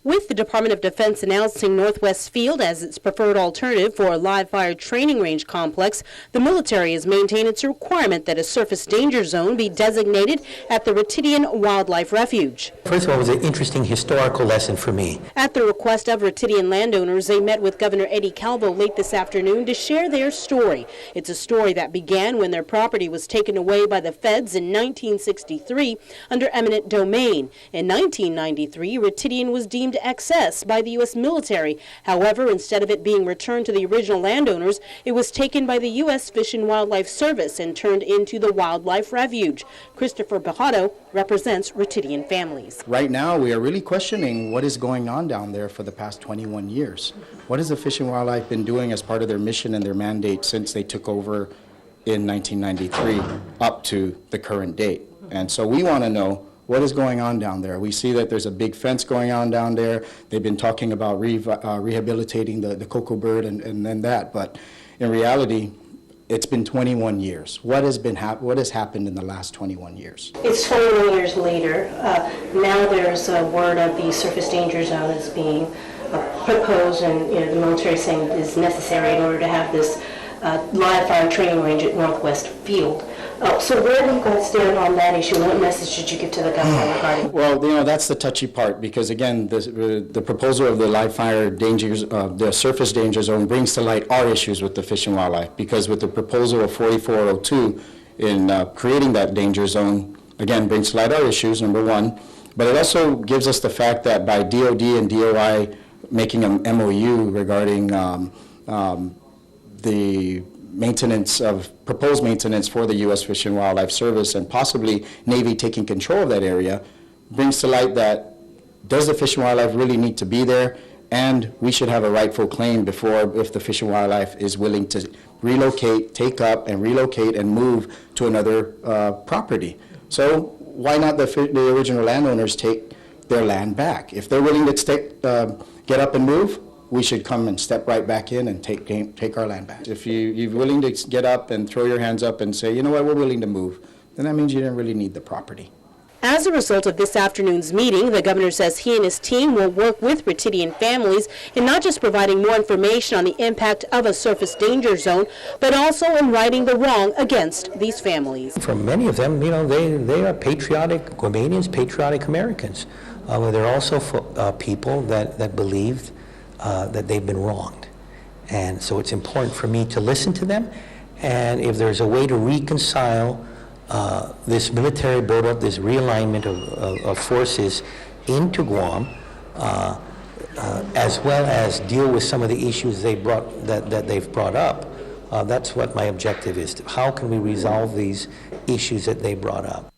With the Department of Defense announcing Northwest Field as its preferred alternative for a live-fire training range complex, the military has maintained its requirement that a surface danger zone be designated at the Ritidian Wildlife Refuge. First of all, it was an interesting historical lesson for me. At the request of Ritidian landowners, they met with Governor Eddie Calvo late this afternoon to share their story. It's a story that began when their property was taken away by the feds in 1963 under eminent domain. In 1993, Ritidian was deemed excess by the U.S. military. However, instead of it being returned to the original landowners, it was taken by the U.S. Fish and Wildlife Service and turned into the Wildlife Refuge. Christopher Bajado represents Ritidian families. Right now, we are really questioning what is going on down there for the past 21 years. What has the Fish and Wildlife been doing as part of their mission and their mandate since they took over in 1993 up to the current date? And so we want to know what is going on down there. We see that there's a big fence going on down there. They've been talking about rehabilitating the cocoa bird and then that, but in reality, it's been 21 years. What has happened in the last 21 years? It's 21 years later. Now there's a word of the surface danger zone is being proposed, and the military is saying it is necessary in order to have this live fire training range at Northwest Field. So where do you guys stand on that issue? What message did you give to the governor regarding? Well, that's the touchy part, because again, the proposal of the live fire dangers, the surface danger zone brings to light our issues with the Fish and Wildlife, because with the proposal of 4402 in creating that danger zone, again, brings to light our issues, number one, but it also gives us the fact that by DOD and DOI making an MOU regarding the proposed maintenance for the U.S. Fish and Wildlife Service and possibly Navy taking control of that area, brings to light that does the Fish and Wildlife really need to be there, and we should have a rightful claim before if the Fish and Wildlife is willing to relocate, take up and relocate and move to another property. So why not the original landowners take their land back? If they're willing to get up and move, we should come and step right back in and take our land back. If you're willing to get up and throw your hands up and say, you know what, we're willing to move, then that means you didn't really need the property. As a result of this afternoon's meeting, the governor says he and his team will work with Ritidian families in not just providing more information on the impact of a surface danger zone, but also in righting the wrong against these families. For many of them, they are patriotic Guamanians, patriotic Americans. They're also people that believed that they've been wronged. And so it's important for me to listen to them, and if there's a way to reconcile this military buildup, this realignment of forces into Guam, as well as deal with some of the issues they've brought up, that's what my objective is. How can we resolve these issues that they brought up?